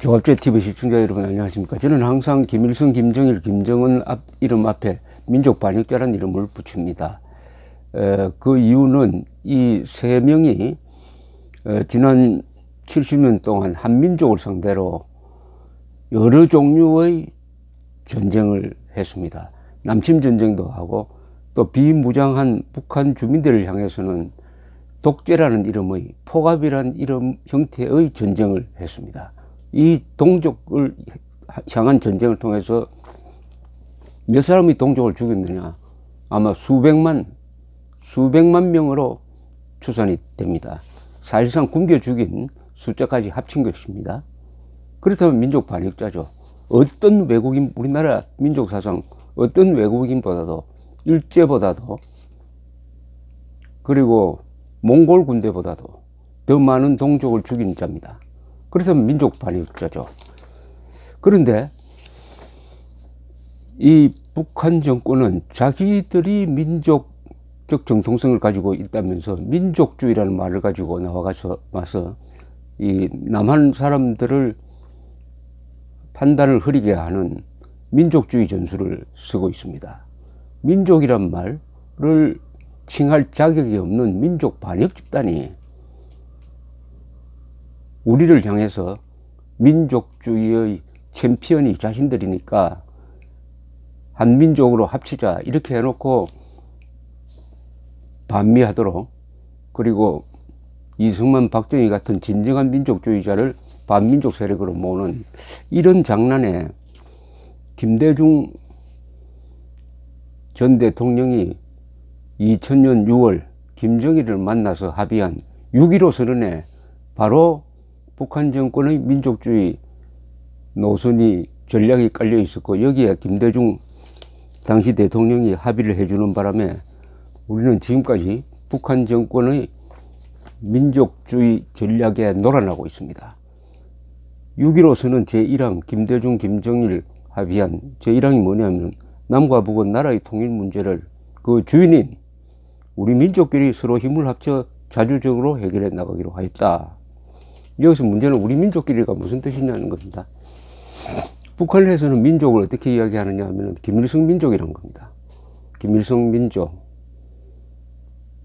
조합제 TV 시청자 여러분 안녕하십니까. 저는 항상 김일성, 김정일, 김정은 이름 앞에 민족 반역자라는 이름을 붙입니다. 그 이유는 이 세 명이 지난 70년 동안 한민족을 상대로 여러 종류의 전쟁을 했습니다. 남침 전쟁도 하고 또 비무장한 북한 주민들을 향해서는 독재라는 이름의 포갑이라는 이름 형태의 전쟁을 했습니다. 이 동족을 향한 전쟁을 통해서 몇 사람이 동족을 죽였느냐? 아마 수백만 명으로 추산이 됩니다. 사실상 굶겨 죽인 숫자까지 합친 것입니다. 그렇다면 민족 반역자죠. 어떤 외국인, 우리나라 민족 사상 어떤 외국인보다도 일제보다도 그리고 몽골 군대보다도 더 많은 동족을 죽인 자입니다. 그렇다면 민족 반역자죠. 그런데 이 북한 정권은 자기들이 민족적 정통성을 가지고 있다면서 민족주의라는 말을 가지고 나와서 이 남한 사람들을 판단을 흐리게 하는 민족주의 전술을 쓰고 있습니다. 민족이란 말을 칭할 자격이 없는 민족 반역 집단이 우리를 향해서 민족주의의 챔피언이 자신들이니까 한민족으로 합치자 이렇게 해놓고 반미하도록, 그리고 이승만, 박정희 같은 진정한 민족주의자를 반민족 세력으로 모으는 이런 장난에 김대중 전 대통령이 2000년 6월 김정일을 만나서 합의한 6.15 선언에 바로 북한 정권의 민족주의 노선이 전략이 깔려 있었고, 여기에 김대중 당시 대통령이 합의를 해주는 바람에 우리는 지금까지 북한 정권의 민족주의 전략에 놀아나고 있습니다. 6.15 선언 제1항 김대중 김정일 합의한 제1항이 뭐냐면, 남과 북은 나라의 통일 문제를 그 주인인 우리 민족끼리 서로 힘을 합쳐 자주적으로 해결해 나가기로 하였다. 여기서 문제는 우리 민족끼리가 무슨 뜻이냐는 겁니다. 북한에서는 민족을 어떻게 이야기하느냐 하면 김일성 민족이라는 겁니다. 김일성 민족.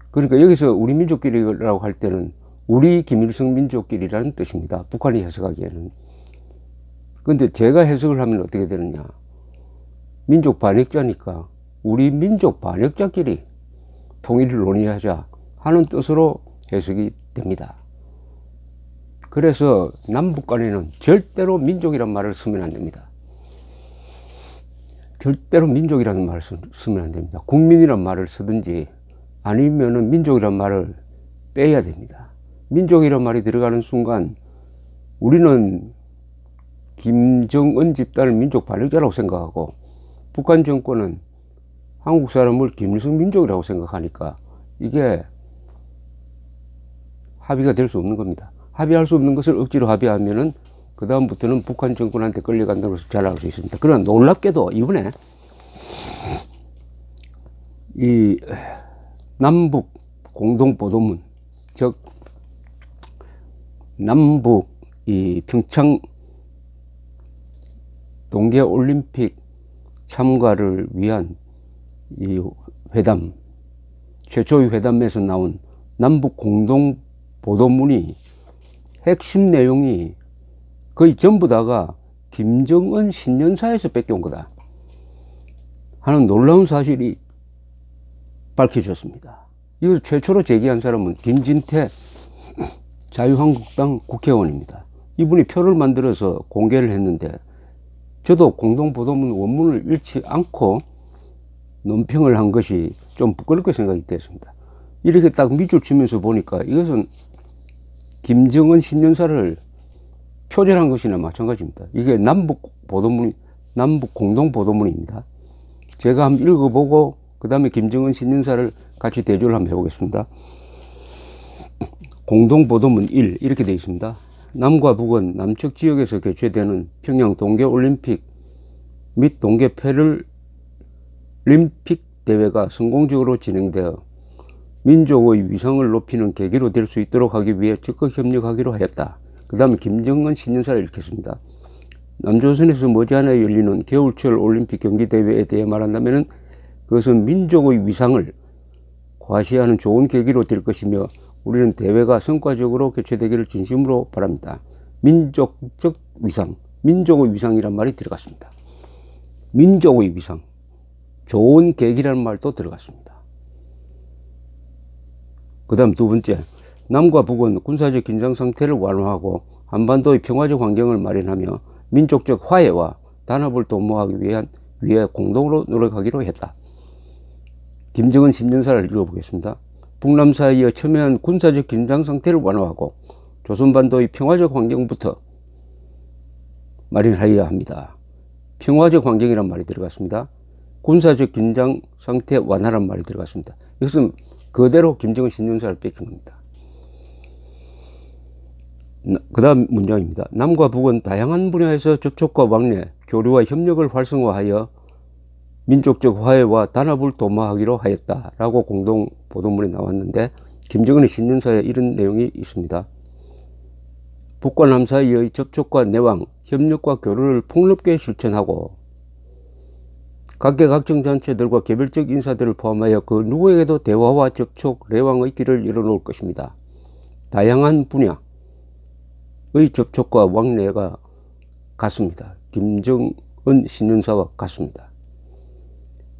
그러니까 여기서 우리 민족끼리라고 할 때는 우리 김일성 민족끼리라는 뜻입니다. 북한이 해석하기에는. 근데 제가 해석을 하면 어떻게 되느냐. 민족 반역자니까 우리 민족 반역자끼리 통일을 논의하자 하는 뜻으로 해석이 됩니다. 그래서 남북 간에는 절대로 민족이란 말을 쓰면 안 됩니다. 절대로 민족이라는 말을 쓰면 안 됩니다. 국민이란 말을 쓰든지 아니면은 민족이란 말을 빼야 됩니다. 민족이란 말이 들어가는 순간 우리는 김정은 집단을 민족 반역자라고 생각하고, 북한 정권은 한국 사람을 김일성 민족이라고 생각하니까 이게 합의가 될 수 없는 겁니다. 합의할 수 없는 것을 억지로 합의하면은 그 다음부터는 북한 정권한테 끌려간다고 해서 잘할 수 있습니다. 그러나 놀랍게도 이번에 이 남북 공동보도문, 즉 남북 이 평창 동계올림픽 참가를 위한 이 회담, 최초의 회담에서 나온 남북 공동보도문이 핵심 내용이 거의 전부 다가 김정은 신년사에서 뺏겨온 거다 하는 놀라운 사실이 밝혀졌습니다. 이걸 최초로 제기한 사람은 김진태 자유한국당 국회의원입니다. 이분이 표를 만들어서 공개를 했는데, 저도 공동보도문 원문을 읽지 않고 논평을 한 것이 좀 부끄럽게 생각이 됐습니다. 이렇게 딱 밑줄 치면서 보니까 이것은 김정은 신년사를 표절한 것이나 마찬가지입니다. 이게 남북 공동보도문입니다. 제가 한번 읽어보고 그 다음에 김정은 신년사를 같이 대조를 한번 해보겠습니다. 공동보도문 1 이렇게 되어 있습니다. 남과 북은 남측 지역에서 개최되는 평양 동계올림픽 및 동계 패럴림픽 대회가 성공적으로 진행되어 민족의 위상을 높이는 계기로 될 수 있도록 하기 위해 적극 협력하기로 하였다. 그 다음에 김정은 신년사를 일으켰습니다. 남조선에서 머지않아 열리는 겨울철 올림픽 경기대회에 대해 말한다면 그것은 민족의 위상을 과시하는 좋은 계기로 될 것이며 우리는 대회가 성과적으로 개최되기를 진심으로 바랍니다. 민족적 위상, 민족의 위상이란 말이 들어갔습니다. 민족의 위상, 좋은 계기라는 말도 들어갔습니다. 그 다음 두 번째, 남과 북은 군사적 긴장 상태를 완화하고 한반도의 평화적 환경을 마련하며 민족적 화해와 단합을 도모하기 위해 공동으로 노력하기로 했다. 김정은 신년사를 읽어보겠습니다. 북남 사이의 첨예한 군사적 긴장 상태를 완화하고 조선반도의 평화적 환경부터 마련하여야 합니다. 평화적 환경이란 말이 들어갔습니다. 군사적 긴장 상태 완화란 말이 들어갔습니다. 이것은 그대로 김정은 신년사를 뺏긴 겁니다. 그 다음 문장입니다. 남과 북은 다양한 분야에서 접촉과 왕래, 교류와 협력을 활성화하여 민족적 화해와 단합을 도모하기로 하였다라고 공동 보도문에 나왔는데 김정은의 신년사에 이런 내용이 있습니다. 북과 남 사이의 접촉과 내왕, 협력과 교류를 폭넓게 실천하고 각계각층 단체들과 개별적 인사들을 포함하여 그 누구에게도 대화와 접촉, 내왕의 길을 열어놓을 것입니다. 다양한 분야의 접촉과 왕래가 같습니다. 김정은 신년사와 같습니다.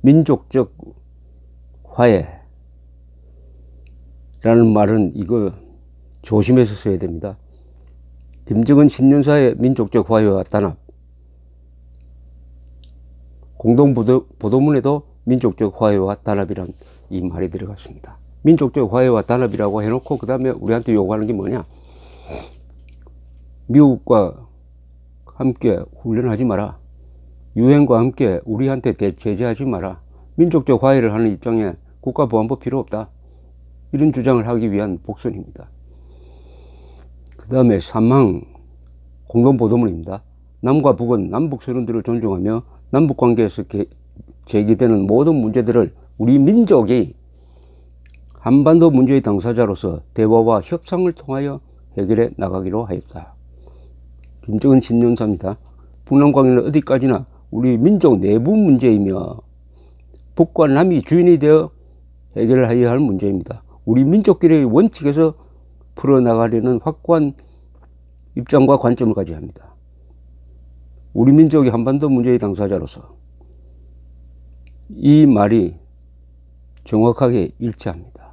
민족적 화해라는 말은 이거 조심해서 써야 됩니다. 김정은 신년사의 민족적 화해와 단합, 공동보도문에도 민족적 화해와 단합이란 이 말이 들어갔습니다. 민족적 화해와 단합이라고 해놓고 그 다음에 우리한테 요구하는 게 뭐냐? 미국과 함께 훈련하지 마라. 유엔과 함께 우리한테 제재하지 마라. 민족적 화해를 하는 입장에 국가보안법 필요 없다. 이런 주장을 하기 위한 복선입니다. 그 다음에 3항 공동보도문입니다. 남과 북은 남북선언들을 존중하며 남북관계에서 제기되는 모든 문제들을 우리 민족이 한반도 문제의 당사자로서 대화와 협상을 통하여 해결해 나가기로 하였다. 김정은 신년사입니다. 북남 관계는 어디까지나 우리 민족 내부 문제이며 북과 남이 주인이 되어 해결하여야 할 문제입니다. 우리 민족끼리의 원칙에서 풀어나가려는 확고한 입장과 관점을 가져야 합니다. 우리 민족이 한반도 문제의 당사자로서 이 말이 정확하게 일치합니다.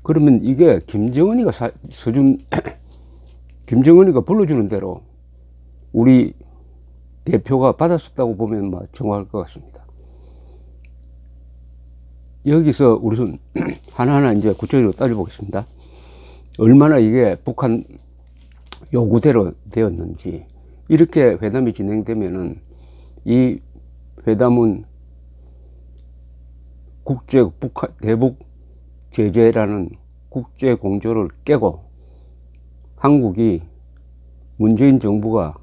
그러면 이게 김정은이가 김정은이가 불러주는 대로 우리 대표가 받았었다고 보면 정확할 것 같습니다. 여기서 우선 하나하나 이제 구체적으로 따져보겠습니다. 얼마나 이게 북한 요구대로 되었는지. 이렇게 회담이 진행되면은 이 회담은 대북 제재라는 국제 공조를 깨고 한국이 문재인 정부가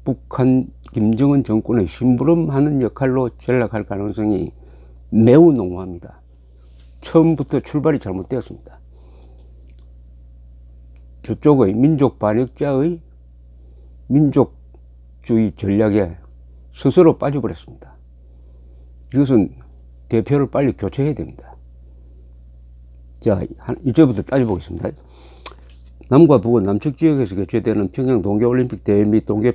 북한 김정은 정권의 심부름하는 역할로 전락할 가능성이 매우 농후합니다. 처음부터 출발이 잘못되었습니다. 저쪽의 민족 반역자의 민족주의 전략에 스스로 빠져버렸습니다. 이것은 대표를 빨리 교체해야 됩니다. 자, 이제부터 따져보겠습니다. 남과 북은 남측 지역에서 개최되는 평양 동계올림픽 대회 및 동계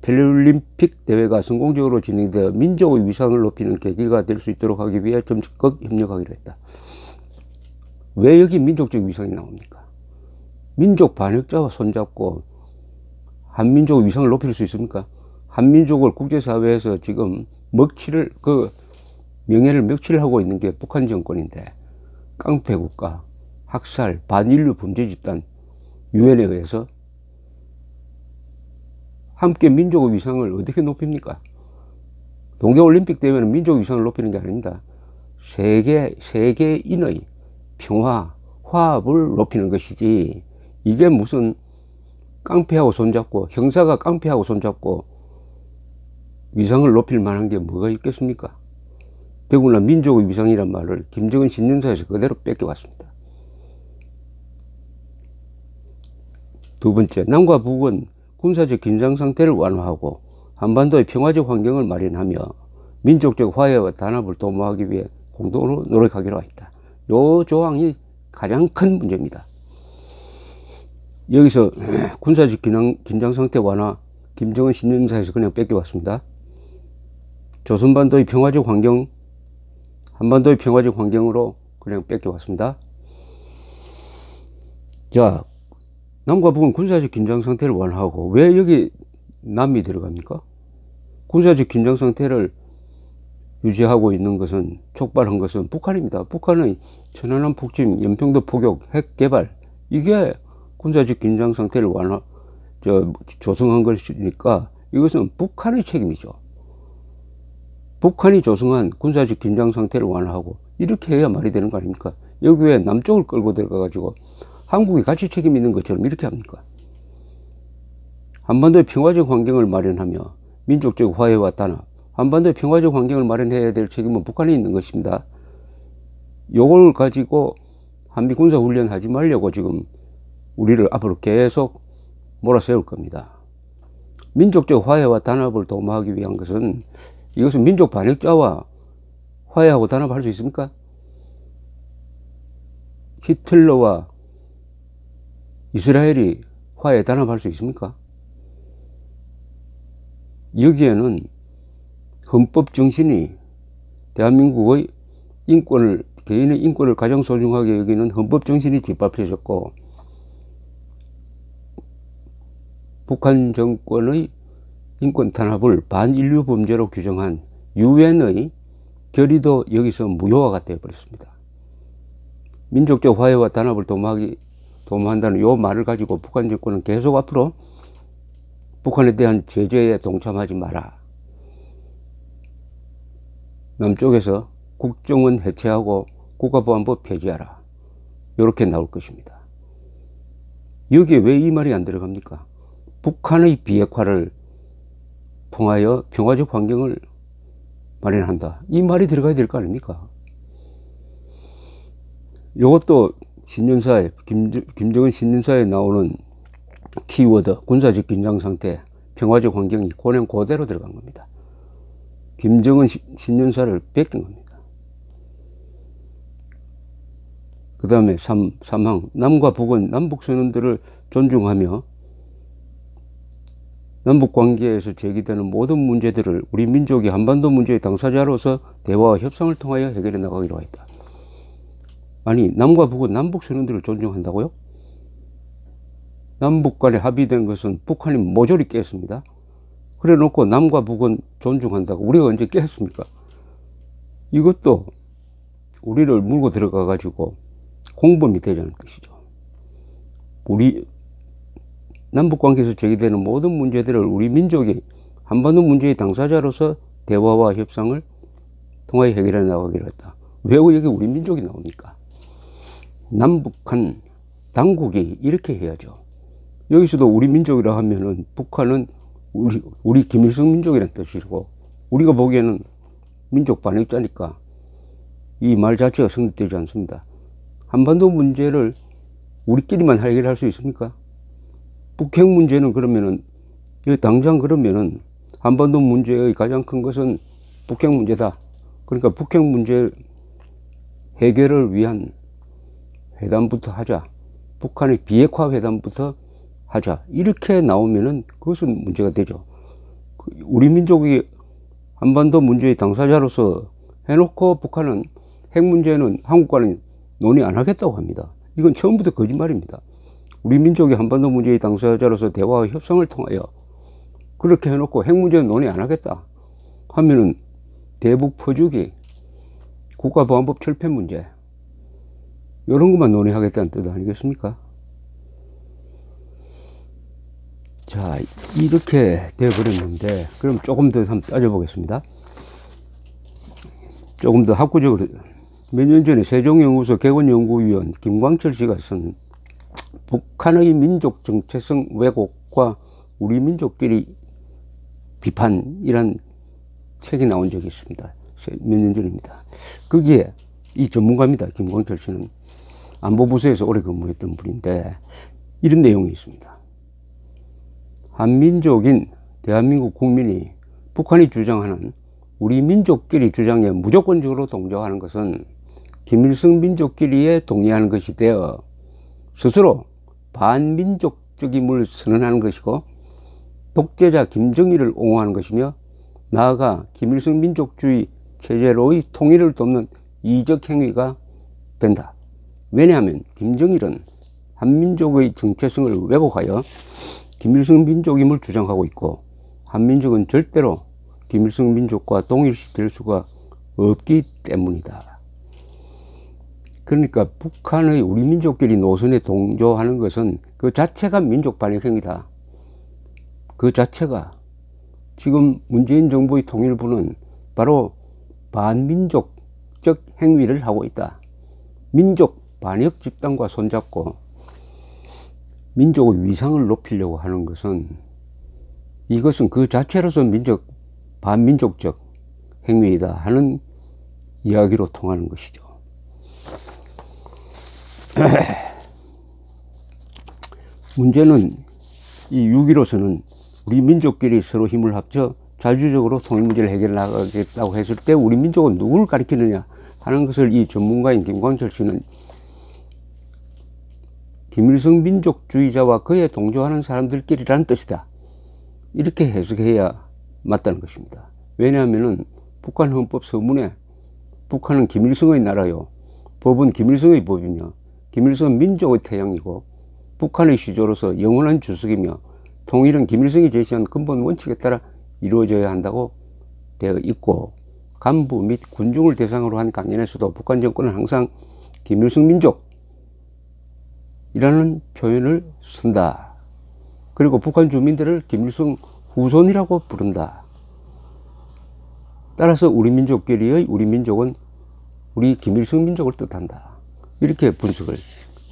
패럴림픽 대회가 성공적으로 진행되어 민족의 위상을 높이는 계기가 될 수 있도록 하기 위해 적극 협력하기로 했다. 왜 여기 민족적 위상이 나옵니까? 민족 반역자와 손잡고 한민족의 위상을 높일 수 있습니까? 한민족을 국제사회에서 지금 명예를 먹칠하고 있는 게 북한 정권인데, 깡패국가, 학살, 반인류 범죄 집단, 유엔에 의해서 함께 민족의 위상을 어떻게 높입니까? 동계올림픽 대회는 민족 위상을 높이는 게 아닙니다. 세계인의 평화, 화합을 높이는 것이지, 이게 무슨 깡패하고 손잡고, 형사가 깡패하고 손잡고 위상을 높일 만한 게 뭐가 있겠습니까? 더구나 민족의 위상이란 말을 김정은 신년사에서 그대로 뺏겨왔습니다. 두 번째, 남과 북은 군사적 긴장 상태를 완화하고 한반도의 평화적 환경을 마련하며 민족적 화해와 단합을 도모하기 위해 공동으로 노력하기로 했다. 요 조항이 가장 큰 문제입니다. 여기서 군사적 긴장 상태 완화, 김정은 신년사에서 그냥 뺏겨왔습니다. 조선반도의 평화적 환경, 한반도의 평화적 환경으로 그냥 뺏겨왔습니다. 자, 남과 북은 군사적 긴장 상태를 완화하고, 왜 여기 남이 들어갑니까? 군사적 긴장 상태를 유지하고 있는 것은, 촉발한 것은 북한입니다. 북한의 천안함 폭침, 연평도 포격, 핵 개발, 이게 군사적 긴장 상태를 조성한 것이니까 이것은 북한의 책임이죠. 북한이 조성한 군사적 긴장 상태를 완화하고 이렇게 해야 말이 되는 거 아닙니까? 여기 왜 남쪽을 끌고 들어가 가지고 한국이 같이 책임 있는 것처럼 이렇게 합니까? 한반도의 평화적 환경을 마련하며 민족적 화해와 단합, 한반도의 평화적 환경을 마련해야 될 책임은 북한에 있는 것입니다. 요걸 가지고 한미 군사 훈련 하지 말려고 지금 우리를 앞으로 계속 몰아세울 겁니다. 민족적 화해와 단합을 도모하기 위한 것은, 이것은 민족 반역자와 화해하고 단합할 수 있습니까? 히틀러와 이스라엘이 화해 단합할 수 있습니까? 여기에는 헌법 정신이, 대한민국의 인권을, 개인의 인권을 가장 소중하게 여기는 헌법 정신이 짓밟혀졌고, 북한 정권의 인권 탄압을 반인류 범죄로 규정한 유엔의 결의도 여기서 무효화가 되어버렸습니다. 민족적 화해와 단합을 도모한다는 이 말을 가지고 북한 정권은 계속 앞으로 북한에 대한 제재에 동참하지 마라. 남쪽에서 국정원 해체하고 국가보안법 폐지하라. 이렇게 나올 것입니다. 여기에 왜 이 말이 안 들어갑니까? 북한의 비핵화를 통하여 평화적 환경을 마련한다. 이 말이 들어가야 될 거 아닙니까? 이것도 신년사에, 김정은 신년사에 나오는 키워드, 군사적 긴장 상태, 평화적 환경이 그냥 그대로 들어간 겁니다. 김정은 신년사를 뺏긴 겁니다. 그 다음에 3항, 남과 북은 남북선언들을 존중하며 남북관계에서 제기되는 모든 문제들을 우리 민족이 한반도 문제의 당사자로서 대화와 협상을 통하여 해결해 나가기로 했다. 아니, 남과 북은 남북선언들을 존중한다고요? 남북 간에 합의된 것은 북한이 모조리 깼습니다. 그래 놓고 남과 북은 존중한다고 우리가 언제 깼습니까? 이것도 우리를 물고 들어가 가지고 공범이 되자는 뜻이죠. 우리 남북관계에서 제기되는 모든 문제들을 우리 민족이 한반도 문제의 당사자로서 대화와 협상을 통하여 해결해 나가기로 했다. 왜 여기 우리 민족이 나옵니까? 남북한 당국이 이렇게 해야죠. 여기서도 우리 민족이라 하면은 북한은 우리 김일성 민족이라는 뜻이고, 우리가 보기에는 민족 반역자니까 이 말 자체가 성립되지 않습니다. 한반도 문제를 우리끼리만 해결할 수 있습니까? 북핵 문제는 그러면은, 당장 그러면은 한반도 문제의 가장 큰 것은 북핵 문제다. 그러니까 북핵 문제 해결을 위한 회담부터 하자. 북한의 비핵화 회담부터 하자. 이렇게 나오면은 그것은 문제가 되죠. 우리 민족이 한반도 문제의 당사자로서 해놓고 북한은 핵 문제는 한국과는 논의 안 하겠다고 합니다. 이건 처음부터 거짓말입니다. 우리 민족이 한반도 문제의 당사자로서 대화와 협상을 통하여 그렇게 해놓고 핵 문제는 논의 안 하겠다 하면은 대북 퍼주기, 국가보안법 철폐 문제, 이런 것만 논의하겠다는 뜻 아니겠습니까? 자, 이렇게 되어버렸는데, 그럼 조금 더 한번 따져보겠습니다. 조금 더 학구적으로, 몇 년 전에 세종연구소 개원연구위원 김광철 씨가 쓴 북한의 민족 정체성 왜곡과 우리 민족끼리 비판이란 책이 나온 적이 있습니다. 몇 년 전입니다. 거기에 이 전문가입니다. 김광철 씨는 안보부서에서 오래 근무했던 분인데, 이런 내용이 있습니다. 한민족인 대한민국 국민이 북한이 주장하는 우리 민족끼리 주장에 무조건적으로 동조하는 것은 김일성 민족끼리에 동의하는 것이 되어 스스로 반민족적임을 선언하는 것이고 독재자 김정일을 옹호하는 것이며 나아가 김일성 민족주의 체제로의 통일을 돕는 이적 행위가 된다. 왜냐하면 김정일은 한민족의 정체성을 왜곡하여 김일성 민족임을 주장하고 있고 한민족은 절대로 김일성 민족과 동일시될 수가 없기 때문이다. 그러니까 북한의 우리 민족끼리 노선에 동조하는 것은 그 자체가 민족 반역 행위다. 그 자체가 지금 문재인 정부의 통일부는 바로 반민족적 행위를 하고 있다. 민족 반역 집단과 손잡고 민족의 위상을 높이려고 하는 것은 이것은 그 자체로서 반민족적 행위이다 하는 이야기로 통하는 것이죠. 문제는 이 6.15선은 우리 민족끼리 서로 힘을 합쳐 자주적으로 통일 문제를 해결해 나가겠다고 했을 때 우리 민족은 누구를 가리키느냐 하는 것을 이 전문가인 김광철 씨는 김일성 민족주의자와 그에 동조하는 사람들끼리라는 뜻이다. 이렇게 해석해야 맞다는 것입니다. 왜냐하면 북한 헌법 서문에 북한은 김일성의 나라요. 법은 김일성의 법이며 김일성 민족의 태양이고 북한의 시조로서 영원한 주석이며 통일은 김일성이 제시한 근본 원칙에 따라 이루어져야 한다고 되어 있고 간부 및 군중을 대상으로 한 강연에서도 북한 정권은 항상 김일성 민족이라는 표현을 쓴다. 그리고 북한 주민들을 김일성 후손이라고 부른다. 따라서 우리 민족끼리의 우리 민족은 우리 김일성 민족을 뜻한다. 이렇게 분석을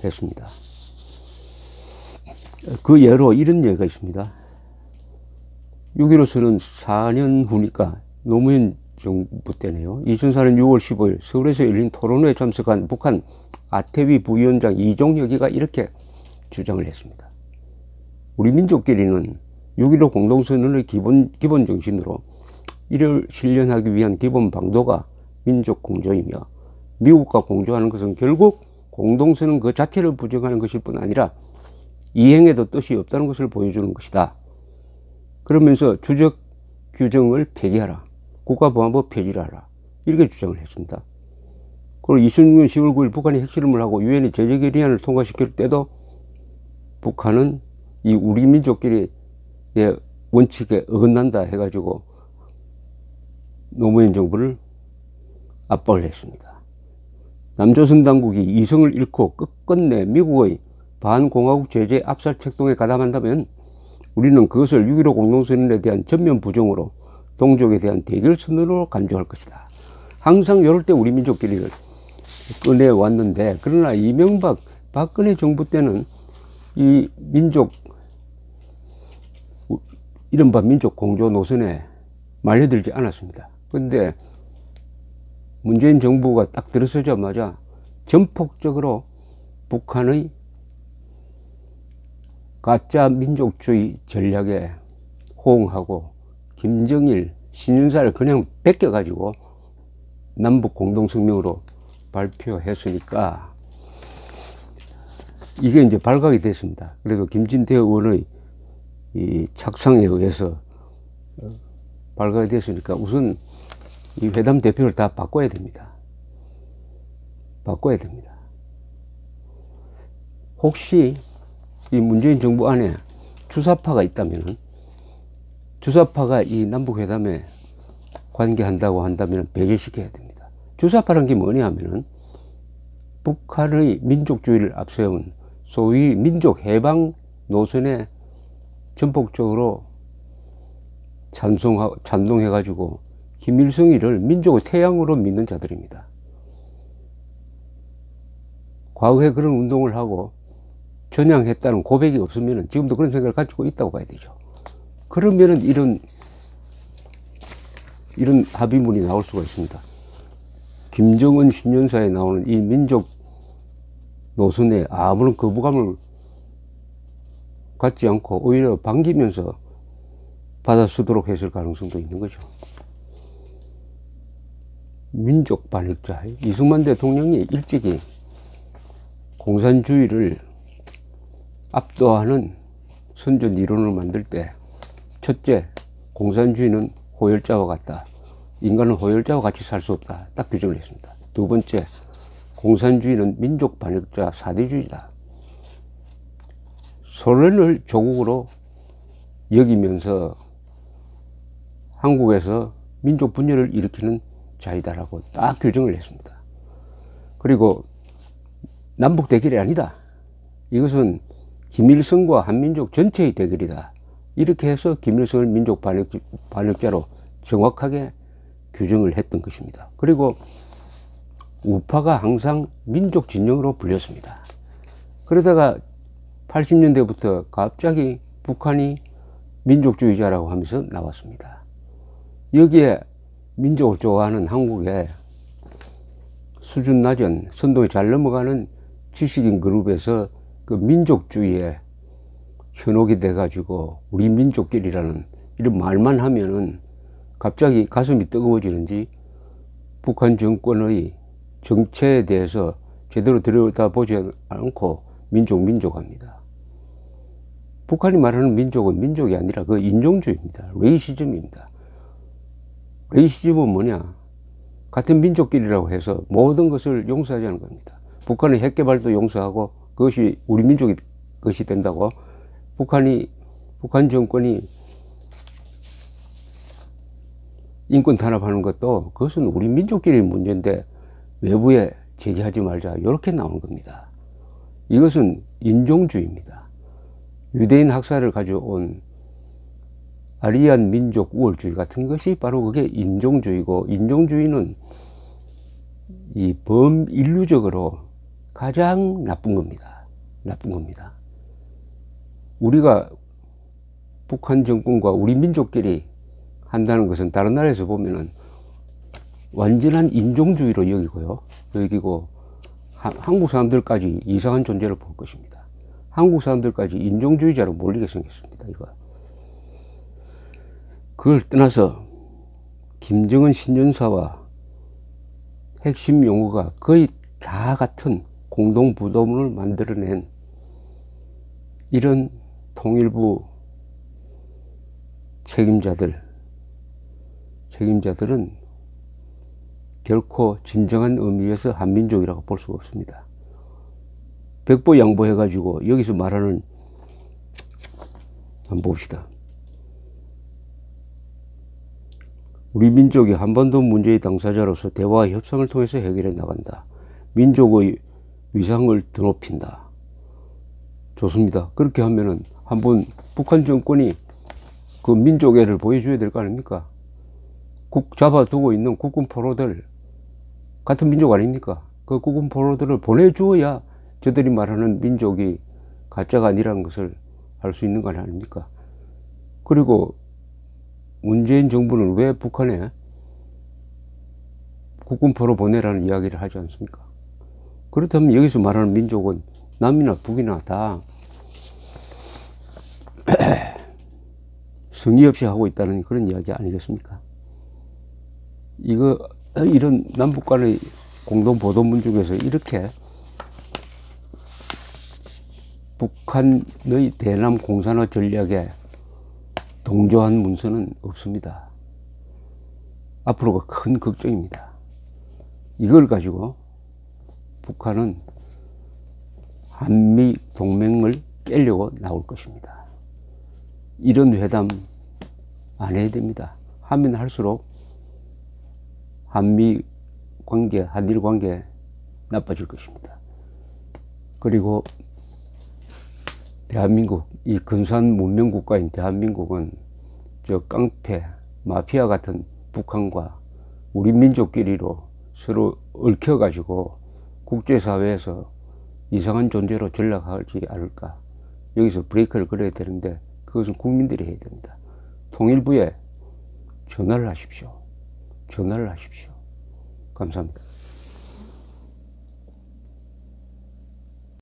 했습니다. 그 예로 이런 예가 있습니다. 6.15선은 4년 후니까 노무현 정부 때네요. 2004년 6월 15일 서울에서 열린 토론회에 참석한 북한 아태위 부위원장 이종혁이가 이렇게 주장을 했습니다. 우리 민족끼리는 6.15 공동선언의 기본 정신으로 이를 실현하기 위한 기본 방도가 민족 공조이며 미국과 공조하는 것은 결국 공동선언 그 자체를 부정하는 것일 뿐 아니라 이행에도 뜻이 없다는 것을 보여주는 것이다. 그러면서 주적 규정을 폐기하라. 국가보안법 폐지를 하라. 이렇게 주장을 했습니다. 그리고 2006년 10월 9일 북한이 핵실험을 하고 유엔이 제재 결의안을 통과시킬 때도 북한은 이 우리 민족끼리의 원칙에 어긋난다 해가지고 노무현 정부를 압박을 했습니다. 남조선 당국이 이성을 잃고 끝끝내 미국의 반공화국 제재 압살 책동에 가담한다면 우리는 그것을 6.15 공동선언에 대한 전면 부정으로 동족에 대한 대결 선언으로 간주할 것이다. 항상 이럴 때 우리 민족끼리를 꺼내왔는데 그러나 이명박 박근혜 정부 때는 이 이른바 민족 공조 노선에 말려들지 않았습니다. 그런데 문재인 정부가 딱 들어서자마자 전폭적으로 북한의 가짜 민족주의 전략에 호응하고 김정일, 신윤사를 그냥 베껴가지고 남북 공동성명으로 발표했으니까 이게 이제 발각이 됐습니다. 그래도 김진태 의원의 이 착상에 의해서 발각이 됐으니까 우선 이 회담 대표를 다 바꿔야 됩니다. 바꿔야 됩니다. 혹시 이 문재인 정부 안에 주사파가 있다면 주사파가 이 남북회담에 관계한다고 한다면 배제시켜야 됩니다. 주사파란 게 뭐냐 하면은 북한의 민족주의를 앞세운 소위 민족 해방 노선에 전폭적으로 찬동해가지고 김일성이를 민족의 태양으로 믿는 자들입니다. 과거에 그런 운동을 하고 전향했다는 고백이 없으면 지금도 그런 생각을 가지고 있다고 봐야 되죠. 그러면은 이런 합의문이 나올 수가 있습니다. 김정은 신년사에 나오는 이 민족 노선에 아무런 거부감을 갖지 않고 오히려 반기면서 받아 쓰도록 했을 가능성도 있는 거죠. 민족 반역자 이승만 대통령이 일찍이 공산주의를 압도하는 선전 이론을 만들 때 첫째, 공산주의는 호열자와 같다. 인간은 호열자와 같이 살 수 없다. 딱 규정을 했습니다. 두 번째, 공산주의는 민족 반역자 사대주의다. 소련을 조국으로 여기면서 한국에서 민족 분열을 일으키는 자이다라고 딱 규정을 했습니다. 그리고 남북 대결이 아니다. 이것은 김일성과 한민족 전체의 대결이다. 이렇게 해서 김일성을 민족 반역자로 정확하게 규정을 했던 것입니다. 그리고 우파가 항상 민족 진영으로 불렸습니다. 그러다가 80년대부터 갑자기 북한이 민족주의자라고 하면서 나왔습니다. 여기에 민족을 좋아하는 한국의 수준 낮은 선동이 잘 넘어가는 지식인 그룹에서 그 민족주의에 현혹이 돼가지고 우리 민족끼리라는 이런 말만 하면은 갑자기 가슴이 뜨거워지는지 북한 정권의 정체에 대해서 제대로 들여다보지 않고 민족 합니다. 북한이 말하는 민족은 민족이 아니라 그 인종주의입니다. 레이시즘입니다. 레이시즘은 뭐냐? 같은 민족끼리라고 해서 모든 것을 용서하지 않는 겁니다. 북한의 핵개발도 용서하고 그것이 우리 민족이 것이 된다고 북한 정권이 인권 탄압하는 것도 그것은 우리 민족끼리 문제인데 외부에 제기하지 말자 이렇게 나온 겁니다. 이것은 인종주의입니다. 유대인 학살을 가져온 아리안 민족 우월주의 같은 것이 바로 그게 인종주의고, 인종주의는 이 범인류적으로 가장 나쁜 겁니다. 나쁜 겁니다. 우리가 북한 정권과 우리 민족끼리 한다는 것은 다른 나라에서 보면은 완전한 인종주의로 여기고 한국 사람들까지 이상한 존재를 볼 것입니다. 한국 사람들까지 인종주의자로 몰리게 생겼습니다. 이거. 그걸 떠나서 김정은 신년사와 핵심 용어가 거의 다 같은 공동부도문을 만들어낸 이런 통일부 책임자들은 결코 진정한 의미에서 한민족이라고 볼 수가 없습니다. 백보 양보해가지고 여기서 말하는, 한번 봅시다. 우리 민족이 한반도 문제의 당사자로서 대화와 협상을 통해서 해결해 나간다. 민족의 위상을 드높인다. 좋습니다. 그렇게 하면은 한번 북한 정권이 그 민족애를 보여줘야 될 거 아닙니까? 잡아두고 있는 국군 포로들, 같은 민족 아닙니까? 그 국군 포로들을 보내주어야 저들이 말하는 민족이 가짜가 아니라는 것을 알 수 있는 거 아닙니까? 그리고 문재인 정부는 왜 북한에 국군 포로 보내라는 이야기를 하지 않습니까? 그렇다면 여기서 말하는 민족은 남이나 북이나 다 성의 없이 하고 있다는 그런 이야기 아니겠습니까? 이런 남북 간의 공동 보도문 중에서 이렇게 북한의 대남 공산화 전략에 동조한 문서는 없습니다. 앞으로가 큰 걱정입니다. 이걸 가지고 북한은 한미 동맹을 깨려고 나올 것입니다. 이런 회담 안 해야 됩니다. 하면 할수록 한미 관계, 한일 관계 나빠질 것입니다. 그리고 대한민국, 이 근사한 문명 국가인 대한민국은 저 깡패, 마피아 같은 북한과 우리 민족끼리로 서로 얽혀가지고 국제사회에서 이상한 존재로 전락하지 않을까. 여기서 브레이크를 걸어야 되는데 그것은 국민들이 해야 됩니다. 통일부에 전화를 하십시오. 전화를 하십시오. 감사합니다.